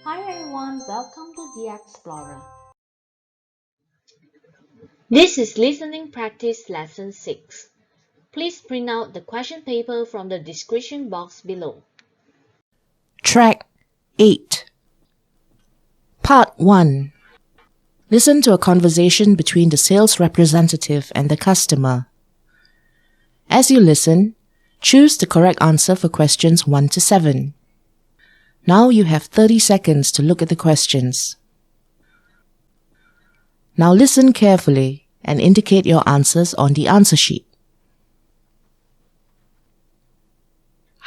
Hi everyone, welcome to the Explorer. This is listening practice lesson 6. Please print out the question paper from the description box below. Track 8. Part 1. Listen to a conversation between the sales representative and the customer. As you listen, choose the correct answer for questions 1 to 7. Now you have 30 seconds to look at the questions. Now listen carefully and indicate your answers on the answer sheet.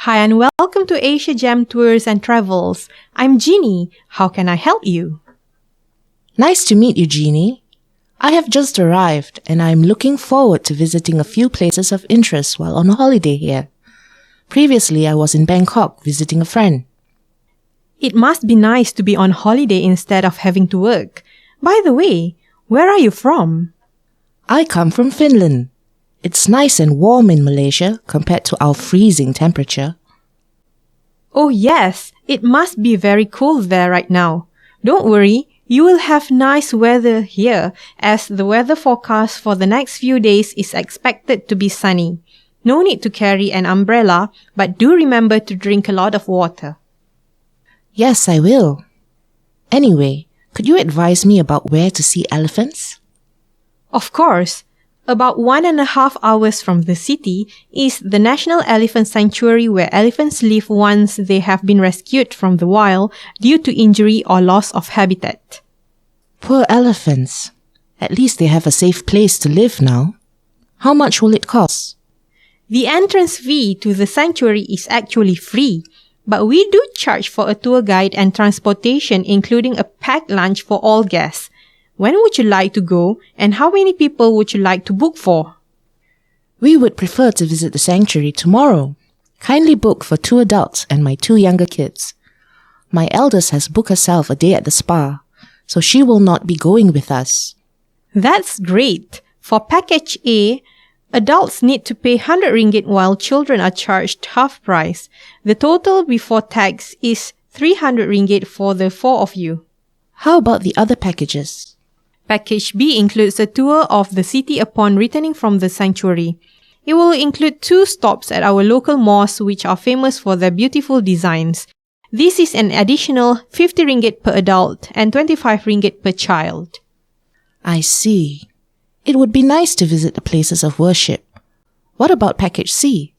Hi and welcome to Asia Gem Tours and Travels. I'm Jeannie. How can I help you? Nice to meet you, Jeannie. I have just arrived and I'm looking forward to visiting a few places of interest while on holiday here. Previously, I was in Bangkok visiting a friend. It must be nice to be on holiday instead of having to work. By the way, where are you from? I come from Finland. It's nice and warm in Malaysia compared to our freezing temperature. Oh yes, it must be very cold there right now. Don't worry, you will have nice weather here as the weather forecast for the next few days is expected to be sunny. No need to carry an umbrella, but do remember to drink a lot of water. Yes, I will. Anyway, could you advise me about where to see elephants? Of course. About 1.5 hours from the city is the National Elephant Sanctuary where elephants live once they have been rescued from the wild due to injury or loss of habitat. Poor elephants. At least they have a safe place to live now. How much will it cost? The entrance fee to the sanctuary is actually free, but we do charge for a tour guide and transportation including a packed lunch for all guests. When would you like to go and how many people would you like to book for? We would prefer to visit the sanctuary tomorrow. Kindly book for 2 adults and my 2 younger kids. My eldest has booked herself a day at the spa, so she will not be going with us. That's great. For package A, adults need to pay 100 ringgit while children are charged half price. The total before tax is 300 ringgit for the 4 of you. How about the other packages? Package B includes a tour of the city upon returning from the sanctuary. It will include 2 stops at our local mosques which are famous for their beautiful designs. This is an additional 50 ringgit per adult and 25 ringgit per child. I see. It would be nice to visit the places of worship. What about package C?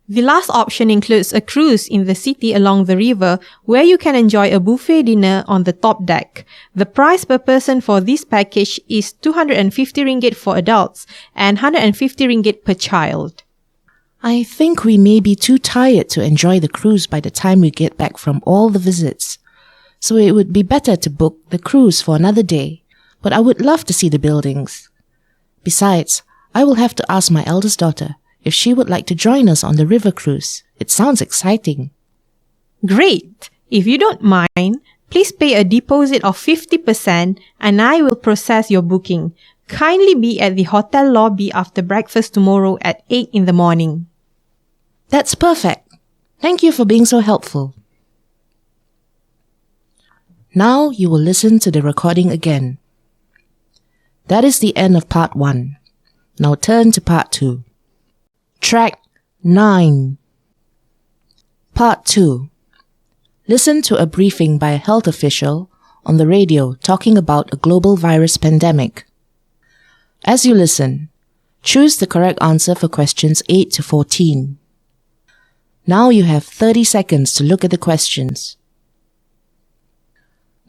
The last option includes a cruise in the city along the river where you can enjoy a buffet dinner on the top deck. The price per person for this package is 250 ringgit for adults and 150 ringgit per child. I think we may be too tired to enjoy the cruise by the time we get back from all the visits. So it would be better to book the cruise for another day. But I would love to see the buildings. Besides, I will have to ask my eldest daughter if she would like to join us on the river cruise. It sounds exciting. Great! If you don't mind, please pay a deposit of 50% and I will process your booking. Kindly be at the hotel lobby after breakfast tomorrow at 8 in the morning. That's perfect. Thank you for being so helpful. Now you will listen to the recording again. That is the end of part 1. Now turn to part 2. Track 9. Part 2. Listen to a briefing by a health official on the radio talking about a global virus pandemic. As you listen, choose the correct answer for questions 8 to 14. Now you have 30 seconds to look at the questions.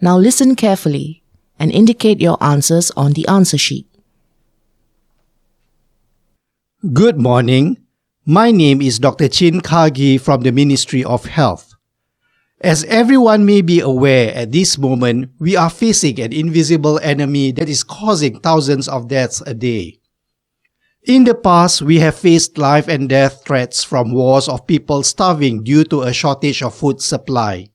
Now listen carefully and indicate your answers on the answer sheet. Good morning. My name is Dr. 𝗗𝗢𝗪𝗡𝗟𝗢 from the Ministry of Health. As everyone may be aware at this moment, we are facing an invisible enemy that is causing thousands of deaths a day. In the past, we have faced life and death threats from wars of people starving due to a shortage of food supply.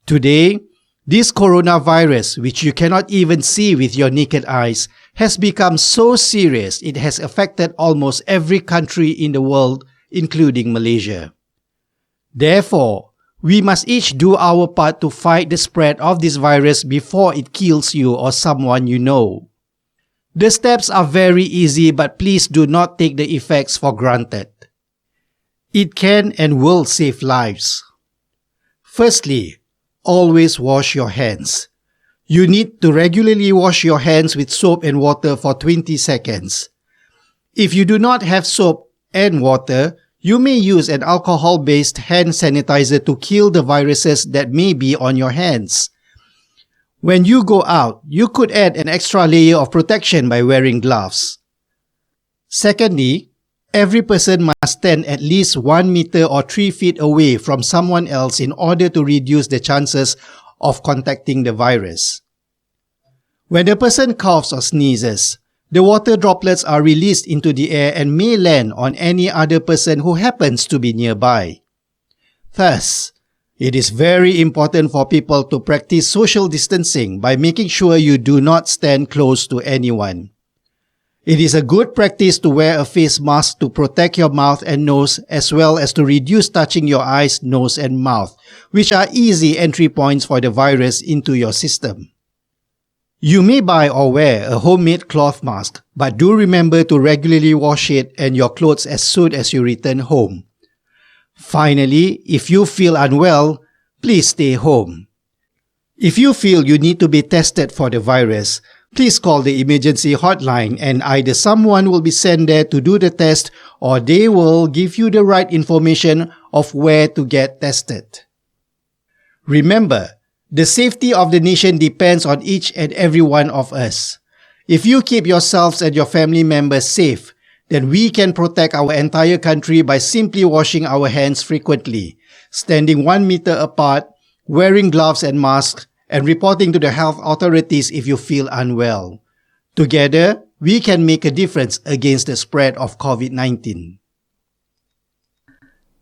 Today, this coronavirus, which you cannot even see with your naked eyes, has become so serious it has affected almost every country in the world, including Malaysia. Therefore, We must each do our part to fight the spread of this virus before it kills you or someone you know. The steps are very easy, but please do not take the effects for granted. It can and will save lives. Firstly, always wash your hands. You need to regularly wash your hands with soap and water for 20 seconds. If you do not have soap and water, you may use an alcohol-based hand sanitizer to kill the viruses that may be on your hands. When you go out, you could add an extra layer of protection by wearing gloves. Secondly, every person must stand at least 1 meter or 3 feet away from someone else in order to reduce the chances of contacting the virus. When a person coughs or sneezes, the water droplets are released into the air and may land on any other person who happens to be nearby. Thus, it is very important for people to practice social distancing by making sure you do not stand close to anyone. It is a good practice to wear a face mask to protect your mouth and nose, as well as to reduce touching your eyes, nose and mouth, which are easy entry points for the virus into your system. You may buy or wear a homemade cloth mask, but do remember to regularly wash it and your clothes as soon as you return home. Finally, if you feel unwell, please stay home. If you feel you need to be tested for the virus, please call the emergency hotline and either someone will be sent there to do the test or they will give you the right information of where to get tested. Remember, the safety of the nation depends on each and every one of us. If you keep yourselves and your family members safe, then we can protect our entire country by simply washing our hands frequently, standing 1 meter apart, wearing gloves and masks, and reporting to the health authorities if you feel unwell. Together, we can make a difference against the spread of COVID-19.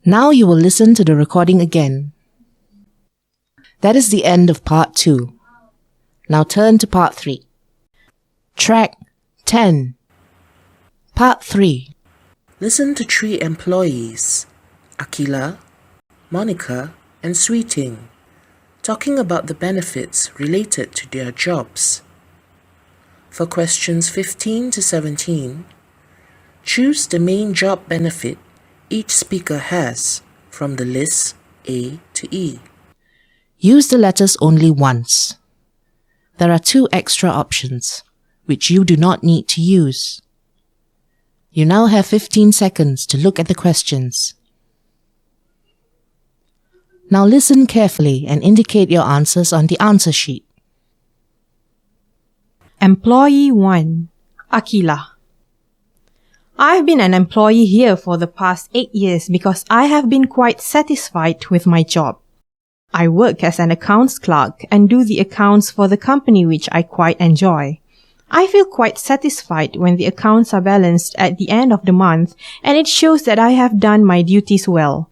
Now you will listen to the recording again. That is the end of part 2. Now turn to part 3. Track 10. Part 3. Listen to 3 employees, Akila, Monica, and Sweeting, talking about the benefits related to their jobs. For questions 15 to 17, choose the main job benefit each speaker has from the list A to E. Use the letters only once. There are 2 extra options, which you do not need to use. You now have 15 seconds to look at the questions. Now listen carefully and indicate your answers on the answer sheet. Employee 1. Akila. I've been an employee here for the past 8 years because I have been quite satisfied with my job. I work as an accounts clerk and do the accounts for the company, which I quite enjoy. I feel quite satisfied when the accounts are balanced at the end of the month, and it shows that I have done my duties well.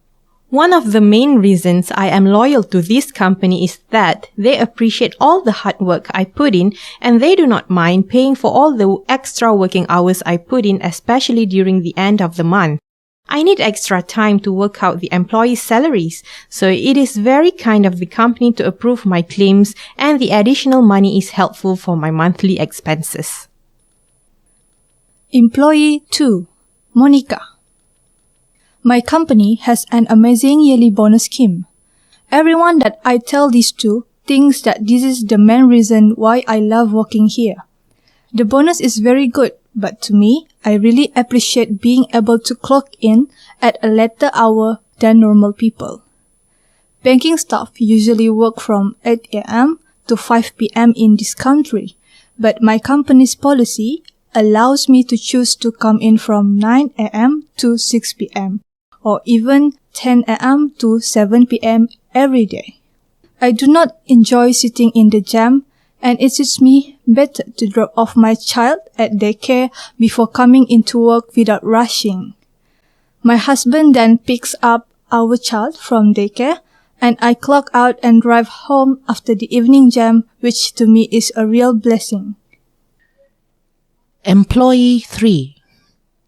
One of the main reasons I am loyal to this company is that they appreciate all the hard work I put in, and they do not mind paying for all the extra working hours I put in, especially during the end of the month. I need extra time to work out the employees' salaries, so it is very kind of the company to approve my claims, and the additional money is helpful for my monthly expenses. Employee 2. Monica. My company has an amazing yearly bonus scheme. Everyone that I tell this to thinks that this is the main reason why I love working here. The bonus is very good, but to me, I really appreciate being able to clock in at a later hour than normal people. Banking staff usually work from 8 a.m. to 5 p.m. in this country, but my company's policy allows me to choose to come in from 9 a.m. to 6 p.m. or even 10 a.m. to 7 p.m. every day. I do not enjoy sitting in the jam, and it suits me better to drop off my child at daycare before coming into work without rushing. My husband then picks up our child from daycare, and I clock out and drive home after the evening jam, which to me is a real blessing. Employee 3.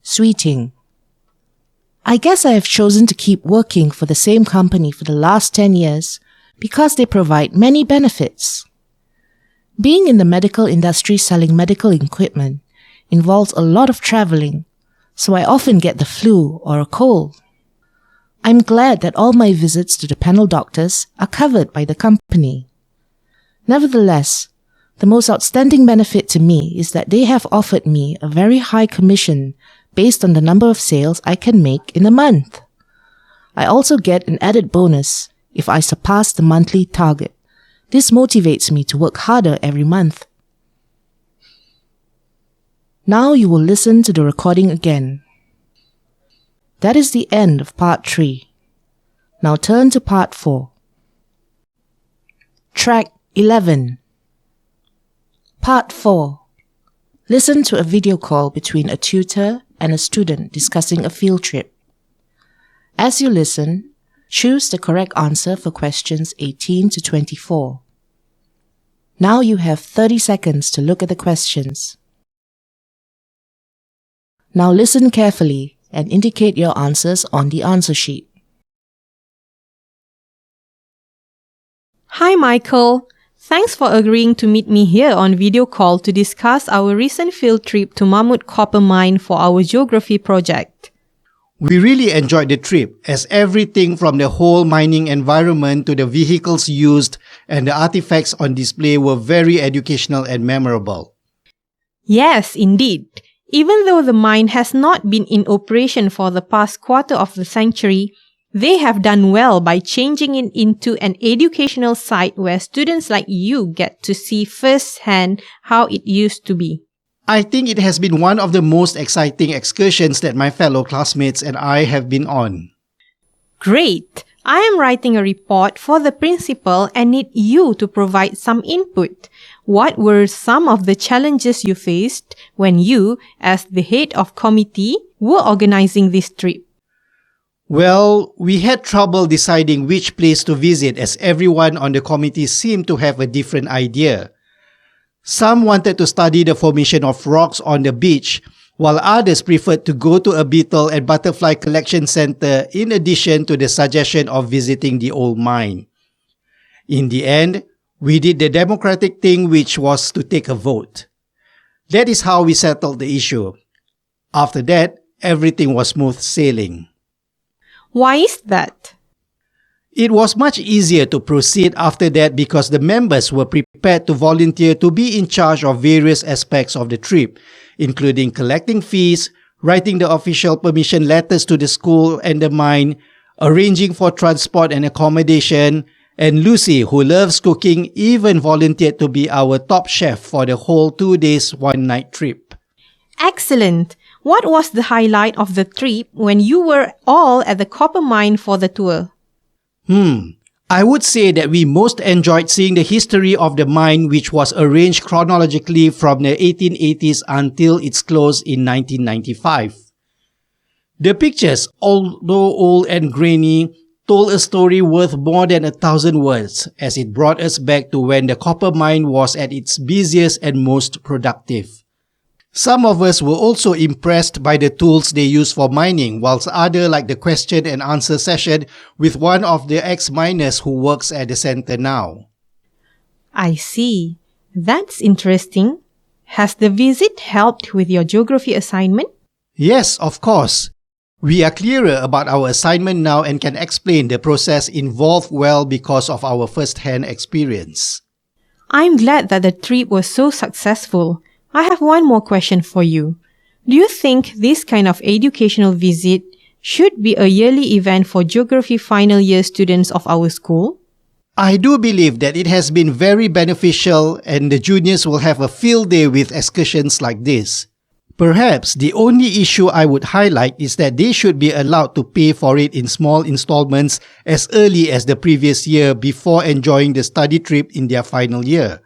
Sweeting. I guess I have chosen to keep working for the same company for the last 10 years because they provide many benefits. Being in the medical industry selling medical equipment involves a lot of traveling, so I often get the flu or a cold. I'm glad that all my visits to the panel doctors are covered by the company. Nevertheless, the most outstanding benefit to me is that they have offered me a very high commission based on the number of sales I can make in a month. I also get an added bonus if I surpass the monthly target. This motivates me to work harder every month. Now you will listen to the recording again. That is the end of part 3. Now turn to part 4. Track 11. Part 4. Listen to a video call between a tutor and a student discussing a field trip. As you listen, choose the correct answer for questions 18 to 24. Now you have 30 seconds to look at the questions. Now listen carefully and indicate your answers on the answer sheet. Hi, Michael. Thanks for agreeing to meet me here on video call to discuss our recent field trip to Muet copper mine for our geography project. We really enjoyed the trip, as everything from the whole mining environment to the vehicles used and the artifacts on display were very educational and memorable. Yes, indeed. Even though the mine has not been in operation for the past quarter of the century, they have done well by changing it into an educational site where students like you get to see firsthand how it used to be. I think it has been one of the most exciting excursions that my fellow classmates and I have been on. Great! I am writing a report for the principal and need you to provide some input. What were some of the challenges you faced when you, as the head of committee, were organizing this trip? Well, we had trouble deciding which place to visit as everyone on the committee seemed to have a different idea. Some wanted to study the formation of rocks on the beach, while others preferred to go to a beetle and butterfly collection center in addition to the suggestion of visiting the old mine. In the end, we did the democratic thing, which was to take a vote. That is how we settled the issue. After that, everything was smooth sailing. Why is that? It was much easier to proceed after that because the members were prepared to volunteer to be in charge of various aspects of the trip, including collecting fees, writing the official permission letters to the school and the mine, arranging for transport and accommodation, and Lucy, who loves cooking, even volunteered to be our top chef for the whole 2 days, 1 night trip. Excellent! What was the highlight of the trip when you were all at the copper mine for the tour? I would say that we most enjoyed seeing the history of the mine, which was arranged chronologically from the 1880s until its close in 1995. The pictures, although old and grainy, told a story worth more than 1,000 words, as it brought us back to when the copper mine was at its busiest and most productive. Some of us were also impressed by the tools they use for mining, whilst others like the question and answer session with one of the ex-miners who works at the center now. I see. That's interesting. Has the visit helped with your geography assignment? Yes, of course. We are clearer about our assignment now and can explain the process involved well because of our first-hand experience. I'm glad that the trip was so successful. I have one more question for you. Do you think this kind of educational visit should be a yearly event for geography final year students of our school? I do believe that it has been very beneficial and the juniors will have a field day with excursions like this. Perhaps the only issue I would highlight is that they should be allowed to pay for it in small installments as early as the previous year before enjoying the study trip in their final year.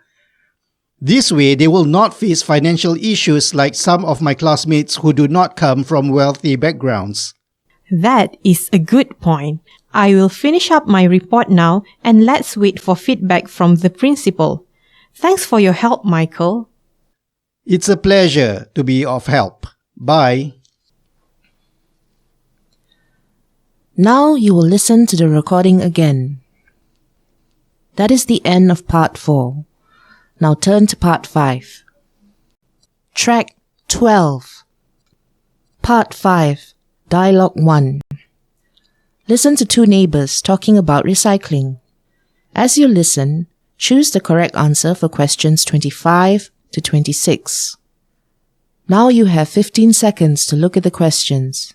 This way, they will not face financial issues like some of my classmates who do not come from wealthy backgrounds. That is a good point. I will finish up my report now and let's wait for feedback from the principal. Thanks for your help, Michael. It's a pleasure to be of help. Bye. Now you will listen to the recording again. That is the end of part 4. Now turn to part 5. Track 12. Part 5. Dialogue 1. Listen to two neighbors talking about recycling. As you listen, choose the correct answer for questions 25 to 26. Now you have 15 seconds to look at the questions.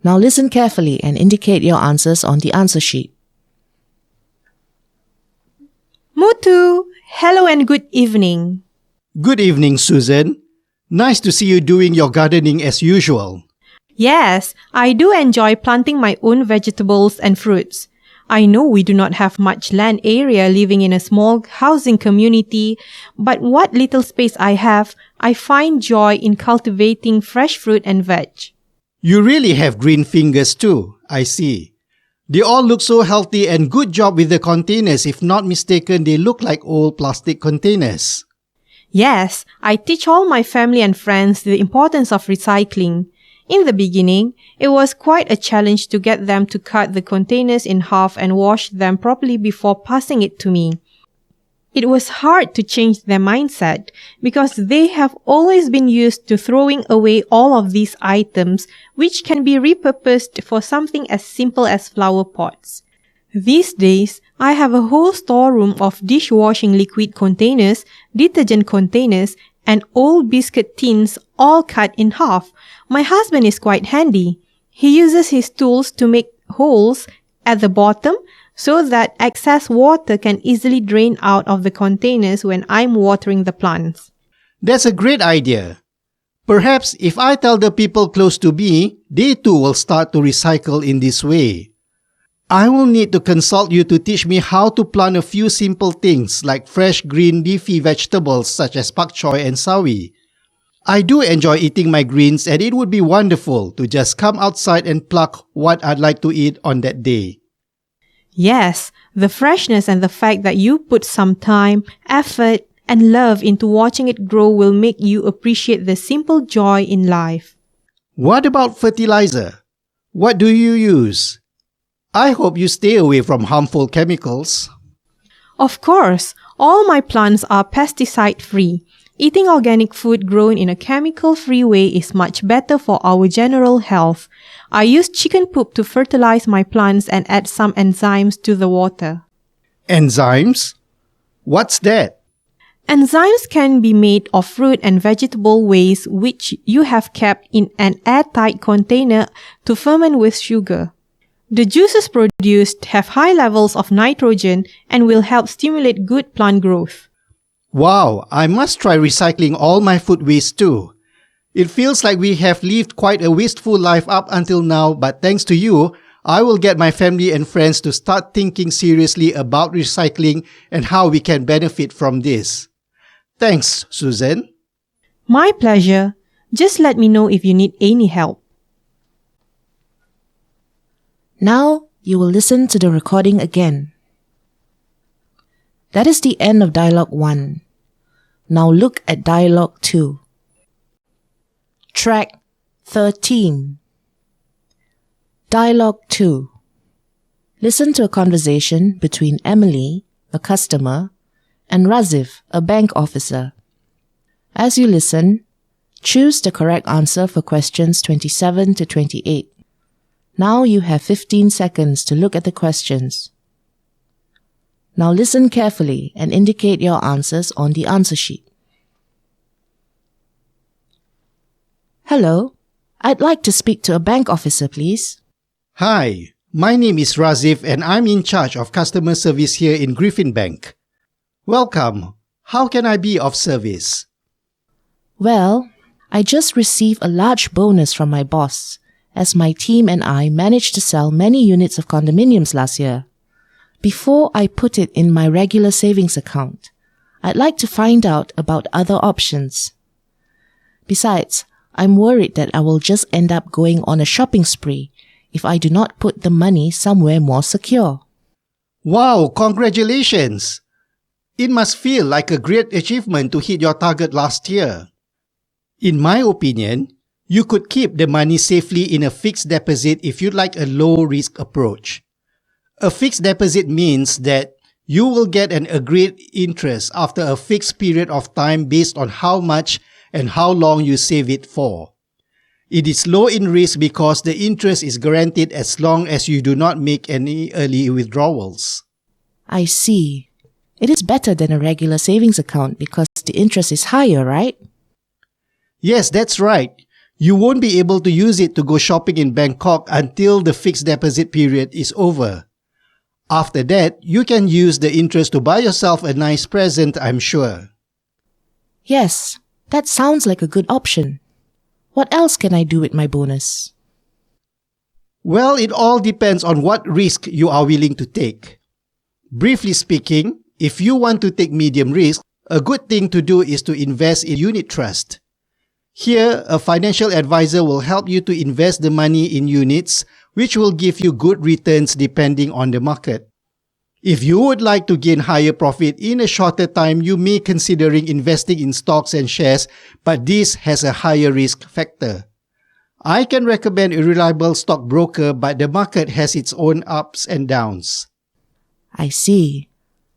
Now listen carefully and indicate your answers on the answer sheet. Mutu, hello and good evening. Good evening, Susan. Nice to see you doing your gardening as usual. Yes, I do enjoy planting my own vegetables and fruits. I know we do not have much land area living in a small housing community, but what little space I have, I find joy in cultivating fresh fruit and veg. You really have green fingers too, I see. They all look so healthy and good job with the containers. If not mistaken, they look like old plastic containers. Yes, I teach all my family and friends the importance of recycling. In the beginning, it was quite a challenge to get them to cut the containers in half and wash them properly before passing it to me. It was hard to change their mindset because they have always been used to throwing away all of these items which can be repurposed for something as simple as flower pots. These days, I have a whole storeroom of dishwashing liquid containers, detergent containers, and old biscuit tins all cut in half. My husband is quite handy. He uses his tools to make holes at the bottom so that excess water can easily drain out of the containers when I'm watering the plants. That's a great idea. Perhaps if I tell the people close to me, they too will start to recycle in this way. I will need to consult you to teach me how to plant a few simple things like fresh green leafy vegetables such as pak choy and sawi. I do enjoy eating my greens and it would be wonderful to just come outside and pluck what I'd like to eat on that day. Yes, the freshness and the fact that you put some time, effort, and love into watching it grow will make you appreciate the simple joy in life. What about fertilizer? What do you use? I hope you stay away from harmful chemicals. Of course, all my plants are pesticide-free. Eating organic food grown in a chemical-free way is much better for our general health. I use chicken poop to fertilize my plants and add some enzymes to the water. Enzymes? What's that? Enzymes can be made of fruit and vegetable waste which you have kept in an airtight container to ferment with sugar. The juices produced have high levels of nitrogen and will help stimulate good plant growth. Wow, I must try recycling all my food waste too. It feels like we have lived quite a wasteful life up until now, but thanks to you, I will get my family and friends to start thinking seriously about recycling and how we can benefit from this. Thanks, Susan. My pleasure. Just let me know if you need any help. Now you will listen to the recording again. That is the end of Dialogue 1. Now look at Dialogue 2. Track 13. Dialogue 2. Listen to a conversation between Emily, a customer, and Razif, a bank officer. As you listen, choose the correct answer for questions 27 to 28. Now you have 15 seconds to look at the questions. Now listen carefully and indicate your answers on the answer sheet. Hello, I'd like to speak to a bank officer, please. Hi, my name is Razif and I'm in charge of customer service here in Griffin Bank. Welcome. How can I be of service? Well, I just received a large bonus from my boss, as my team and I managed to sell many units of condominiums last year. Before I put it in my regular savings account, I'd like to find out about other options. Besides, I'm worried that I will just end up going on a shopping spree if I do not put the money somewhere more secure. Wow, congratulations! It must feel like a great achievement to hit your target last year. In my opinion, You could keep the money safely in a fixed deposit if you'd like a low-risk approach. A fixed deposit means that you will get an agreed interest after a fixed period of time based on how much and how long you save it for. It is low in risk because the interest is guaranteed as long as you do not make any early withdrawals. I see. It is better than a regular savings account because the interest is higher, right? Yes, that's right. You won't be able to use it to go shopping in Bangkok until the fixed deposit period is over. After that, you can use the interest to buy yourself a nice present, I'm sure. Yes, that sounds like a good option. What else can I do with my bonus? Well, it all depends on what risk you are willing to take. Briefly speaking, if you want to take medium risk, a good thing to do is to invest in unit trust. Here, a financial advisor will help you to invest the money in units, which will give you good returns depending on the market. If you would like to gain higher profit in a shorter time, you may consider investing in stocks and shares, but this has a higher risk factor. I can recommend a reliable stockbroker, but the market has its own ups and downs. I see.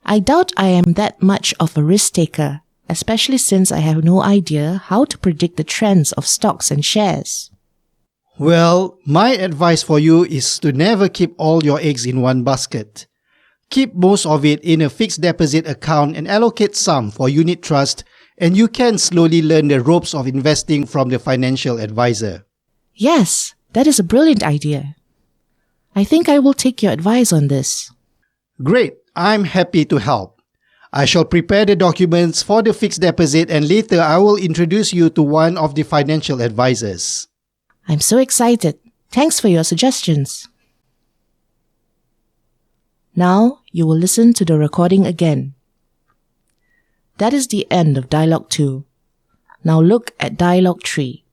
I doubt I am that much of a risk taker, especially since I have no idea how to predict the trends of stocks and shares. Well, my advice for you is to never keep all your eggs in one basket. Keep most of it in a fixed deposit account and allocate some for unit trust, and you can slowly learn the ropes of investing from the financial advisor. Yes, that is a brilliant idea. I think I will take your advice on this. Great, I'm happy to help. I shall prepare the documents for the fixed deposit and later I will introduce you to one of the financial advisors. I'm so excited. Thanks for your suggestions. Now you will listen to the recording again. That is the end of Dialogue 2. Now look at Dialogue 3.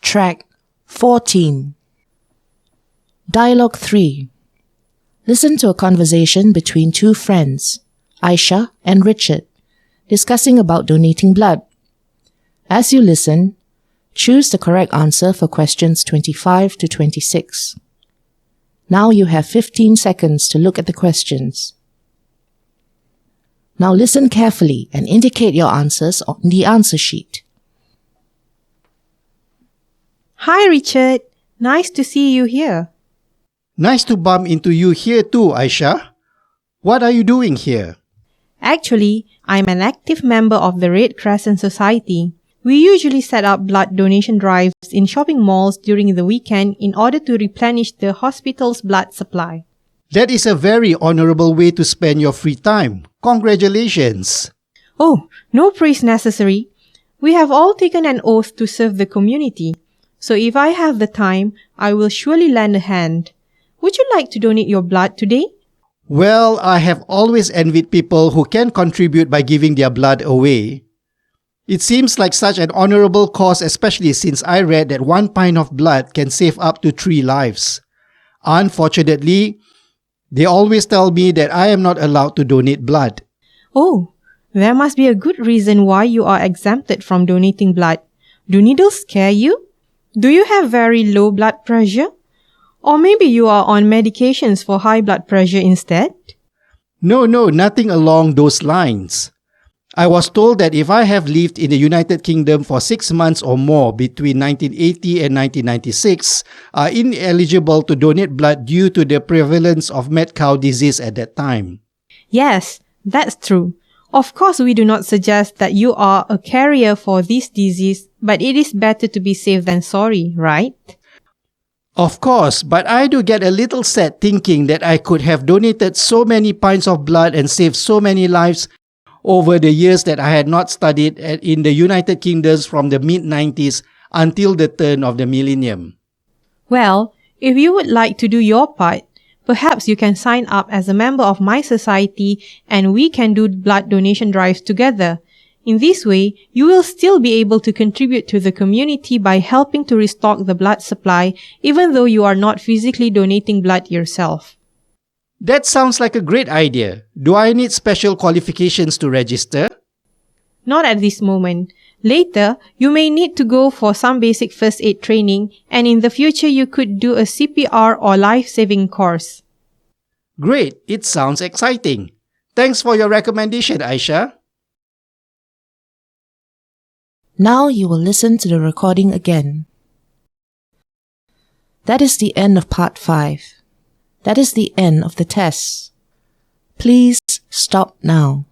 Track 14. Dialogue 3. Listen to a conversation between two friends, Aisha and Richard, discussing about donating blood. As you listen, choose the correct answer for questions 25 to 26. Now you have 15 seconds to look at the questions. Now listen carefully and indicate your answers on the answer sheet. Hi, Richard. Nice to see you here. Nice to bump into you here too, Aisha. What are you doing here? Actually, I'm an active member of the Red Crescent Society. We usually set up blood donation drives in shopping malls during the weekend in order to replenish the hospital's blood supply. That is a very honorable way to spend your free time. Congratulations. Oh, no praise necessary. We have all taken an oath to serve the community. So if I have the time, I will surely lend a hand. Would you like to donate your blood today? Well, I have always envied people who can contribute by giving their blood away. It seems like such an honorable cause, especially since I read that 1 pint of blood can save up to 3 lives. Unfortunately, they always tell me that I am not allowed to donate blood. Oh, there must be a good reason why you are exempted from donating blood. Do needles scare you? Do you have very low blood pressure? Or maybe you are on medications for high blood pressure instead? No, nothing along those lines. I was told that if I have lived in the United Kingdom for 6 months or more between 1980 and 1996, are ineligible to donate blood due to the prevalence of mad cow disease at that time. Yes, that's true. Of course, we do not suggest that you are a carrier for this disease, but it is better to be safe than sorry, right? Of course, but I do get a little sad thinking that I could have donated so many pints of blood and saved so many lives over the years that I had not studied in the United Kingdom from the mid-90s until the turn of the millennium. Well, if you would like to do your part, perhaps you can sign up as a member of my society and we can do blood donation drives together. In this way, you will still be able to contribute to the community by helping to restock the blood supply even though you are not physically donating blood yourself. That sounds like a great idea. Do I need special qualifications to register? Not at this moment. Later, you may need to go for some basic first aid training, and in the future you could do a CPR or life-saving course. Great, it sounds exciting. Thanks for your recommendation, Aisha. Now you will listen to the recording again. That is the end of part 5. That is the end of the test. Please stop now.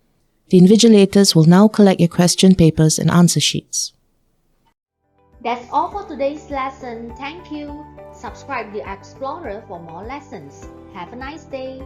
The invigilators will now collect your question papers and answer sheets. That's all for today's lesson. Thank you. Subscribe to Explorer for more lessons. Have a nice day.